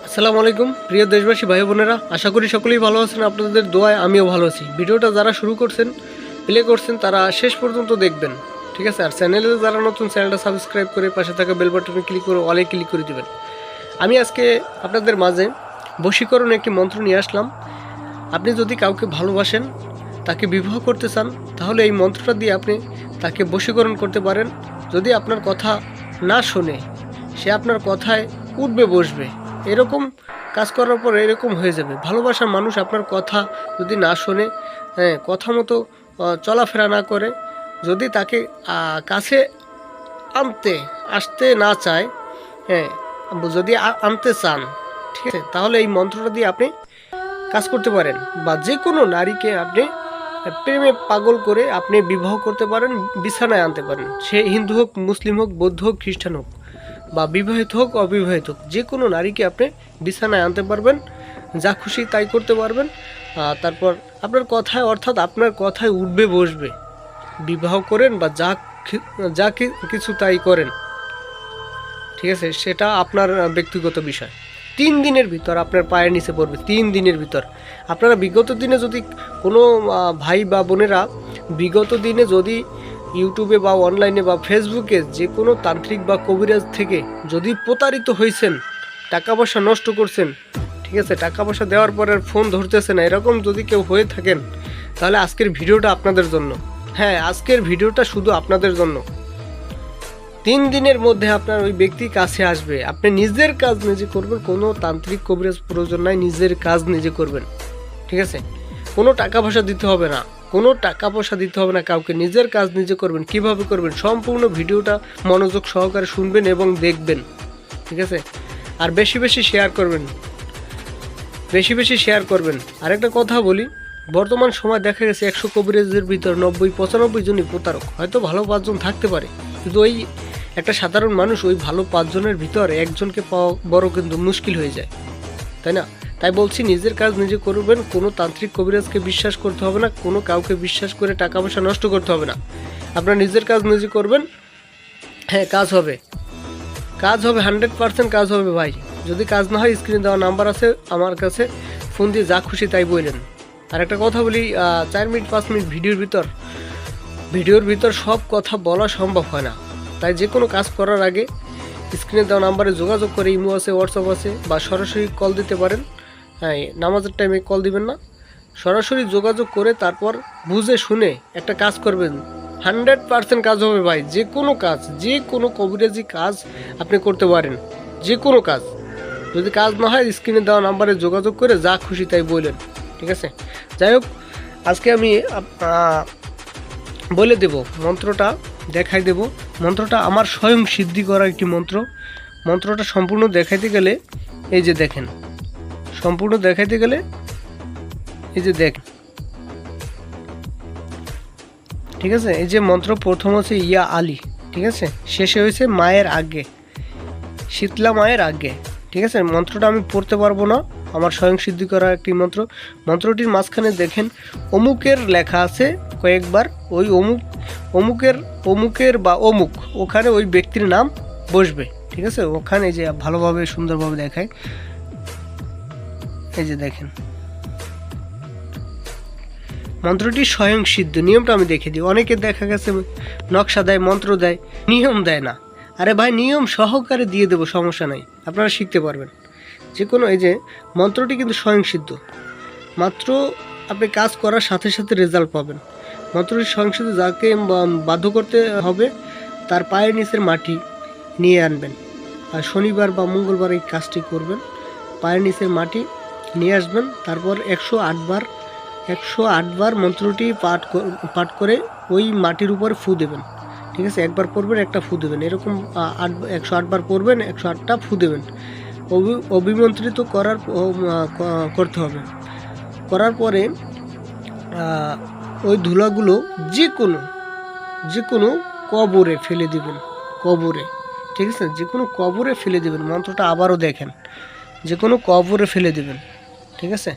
আসসালামু আলাইকুম প্রিয় দেশবাসী ভাই বোনেরা, আশা করি সকলেই ভালো আছেন। আপনাদের দোয়ায় আমিও ভালো আছি। ভিডিওটা যারা শুরু করছেন, প্লে করছেন, তারা শেষ পর্যন্ত দেখবেন, ঠিক আছে? আর চ্যানেলে যারা নতুন, চ্যানেলটা সাবস্ক্রাইব করে পাশে থাকা বেল বাটনে ক্লিক করে অলে ক্লিক করে দেবেন। আমি আজকে আপনাদের মাঝে বশীকরণ একটি মন্ত্র নিয়ে আসলাম। আপনি যদি কাউকে ভালোবাসেন, তাকে বিবাহ করতে চান, তাহলে এই মন্ত্রটা দিয়ে আপনি তাকে বশীকরণ করতে পারেন। যদি আপনার কথা না শোনে, সে আপনার কথায় উঠবে বসবে, এরকম কাজ করার পর এরকম হয়ে যাবে। ভালোবাসার মানুষ আপনার কথা যদি না শোনে, কথা মতো চলাফেরা না করে, যদি তাকে কাছে আসতে না চায়, হ্যাঁ, যদি আনতে চান, ঠিক আছে, তাহলে এই মন্ত্রটা দিয়ে আপনি কাজ করতে পারেন। বা যে কোনো নারীকে আপনি প্রেমে পাগল করে আপনি বিবাহ করতে পারেন, বিছানায় আনতে পারেন। সে হিন্দু হোক, মুসলিম হোক, বৌদ্ধ হোক, খ্রিস্টান হোক, বা বিবাহিত হোক অবিবাহিত হোক, যে কোনো নারীকে আপনি বিছানায় আনতে পারবেন, যা খুশি তাই করতে পারবেন। তারপর আপনার কথায়, অর্থাৎ আপনার কথায় উঠবে বসবে। বিবাহ করেন বা যা কিছু তাই করেন, ঠিক আছে, সেটা আপনার ব্যক্তিগত বিষয়। 3 দিনের ভিতর আপনার পায়ের নিচে পড়বে। 3 দিনের ভিতর। আপনারা বিগত দিনে যদি কোনো ভাই বা বোনেরা বিগত দিনে যদি ইউটিউবে বা অনলাইনে বা ফেসবুকে যে কোনো তান্ত্রিক বা কবিরাজ থেকে যদি প্রতারিত হয়েছেন, টাকা পয়সা নষ্ট করছেন, ঠিক আছে, টাকা পয়সা দেওয়ার পরে ফোন ধরতেছে না, এরকম যদি কেউ হয়ে থাকেন, তাহলে আজকের ভিডিওটা আপনাদের জন্য। হ্যাঁ, আজকের ভিডিওটা শুধু আপনাদের জন্য। 3 দিনের মধ্যে আপনার ওই ব্যক্তি কাছে আসবে। আপনি নিজের কাজ নিজে করবেন, কোনো তান্ত্রিক কবিরাজ প্রয়োজন নাই, নিজের কাজ নিজে করবেন, ঠিক আছে? কোনো টাকা পয়সা দিতে হবে না, কোনো টাকা পয়সা দিতে হবে না কাউকে। নিজের কাজ নিজে করবেন। কিভাবে করবেন, সম্পূর্ণ ভিডিওটা মনোযোগ সহকারে শুনবেন এবং দেখবেন, ঠিক আছে? আর বেশি বেশি শেয়ার করবেন, বেশি বেশি শেয়ার করবেন। আরেকটা কথা বলি, বর্তমান সময় দেখা গেছে 100 কবিরাজের ভিতর 90-95 জনই প্রতারক। হয়তো ভালো 5 জন থাকতে পারে, কিন্তু ওই একটা সাধারণ মানুষ ওই ভালো 5 জনের ভিতর একজনকে পাওয়া বড় কিন্তু মুশকিল হয়ে যায়, তাই না? তাই বলছি, নিজের কাজ নিজে করবেন। কোনো তান্ত্রিক কবিরাজকে বিশ্বাস করতে হবে না, কোনো কাউকে বিশ্বাস করে টাকা পয়সা নষ্ট করতে হবে না। আপনার নিজের কাজ নিজে করবেন। হ্যাঁ, কাজ হবে, কাজ হবে, 100% কাজ হবে ভাই। যদি কাজ না হয়, স্ক্রিনে দেওয়া নাম্বার আছে, আমার কাছে ফোন দিয়ে যা খুশি তাই বললেন। আর একটা কথা বলি, 4 মিনিট 5 মিনিট ভিডিওর ভিতর সব কথা বলা সম্ভব হয় না। তাই যে কোনো কাজ করার আগে স্ক্রিনে দেওয়া নাম্বারে যোগাযোগ করে, ইমো আছে, হোয়াটসঅ্যাপ আছে, বা সরাসরি কল দিতে পারেন। হ্যাঁ, নামাজের টাইমে কল দিবেন না, সরাসরি যোগাযোগ করে তারপর বুঝে শুনে একটা কাজ করবেন। 100% কাজ হবে ভাই। যে কোনো কাজ, যে কোনো কবিরাজি কাজ আপনি করতে পারেন, যে কোনো কাজ। যদি কাজ না হয়, স্ক্রিনে দেওয়া নাম্বারে যোগাযোগ করে যা খুশি তাই বললেন, ঠিক আছে? যাই হোক, আজকে আমি বলে দেব, মন্ত্রটা দেখাই দেব। মন্ত্রটা আমার স্বয়ং সিদ্ধি করা একটি মন্ত্র। মন্ত্রটা সম্পূর্ণ দেখাইতে গেলে এই যে দেখেন, সম্পূর্ণ দেখাইতে গেলে এই যে দেখেন, ঠিক আছে? এই যে মন্ত্র প্রথম হচ্ছে ইয়া আলী, ঠিক আছে, শেষে হয়েছে মায়ের আগে, শীতলা মায়ের আগে, ঠিক আছে? মন্ত্রটা আমি পড়তে পারবো না, আমার স্বয়ং সিদ্ধি করা একটি মন্ত্র। মন্ত্রটির মাঝখানে দেখেন অমুকের লেখা আছে কয়েকবার। ওই অমুকের বা অমুক, ওখানে ওই ব্যক্তির নাম বসবে, ঠিক আছে? ওখানে যে ভালোভাবে সুন্দরভাবে দেখায়, এই যে দেখেন, মন্ত্রটি স্বয়ং সিদ্ধ। নিয়মটা আমি দেখে দিই। অনেকে দেখা গেছে নকশা দেয়, মন্ত্র দেয়, নিয়ম দেয় না। আরে ভাই, নিয়ম সহকারে দিয়ে দেবো, সমস্যা নাই, আপনারা শিখতে পারবেন যে কোনো। এই যে মন্ত্রটি কিন্তু স্বয়ং সিদ্ধ, মাত্র আপনি কাজ করার সাথে সাথে রেজাল্ট পাবেন। মন্ত্রটি স্বয়ং সিদ্ধ। যাকে বাধ্য করতে হবে, তার পায়ের নিচের মাটি নিয়ে আনবেন। আর শনিবার বা মঙ্গলবার এই কাজটি করবেন। পায়ের নিচের মাটি নিয়ে আসবেন, তারপর 108 বার মন্ত্রটি পাঠ করে ওই মাটির উপরে ফু দেবেন, ঠিক আছে? একবার পড়বেন, একটা ফু দেবেন, এরকম 108 বার পড়বেন, 108টা ফু দেবেন। অভিমন্ত্রিত করতে হবে। করার পরে ওই ধুলাগুলো যে কোনো কবরে ফেলে দিবেন, কবরে, ঠিক আছে? যে কোনো কবরে ফেলে দেবেন। মন্ত্রটা আবারও দেখেন, যে কোনো কবরে ফেলে দেবেন, ঠিক আছে?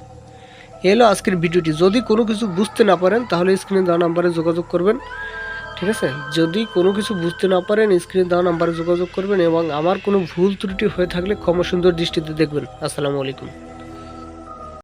এলো আজকের ভিডিওটি। যদি কোনো কিছু বুঝতে না পারেন, তাহলে স্ক্রিনে দেওয়া নাম্বারে যোগাযোগ করবেন, ঠিক আছে, যদি কোনো কিছু বুঝতে না পারেন স্ক্রিনে দেওয়া নাম্বারে যোগাযোগ করবেন এবং আমার কোনো ভুল ত্রুটি হয়ে থাকলে ক্ষমা সুন্দর দৃষ্টিতে দেখবেন। আসসালামু আলাইকুম।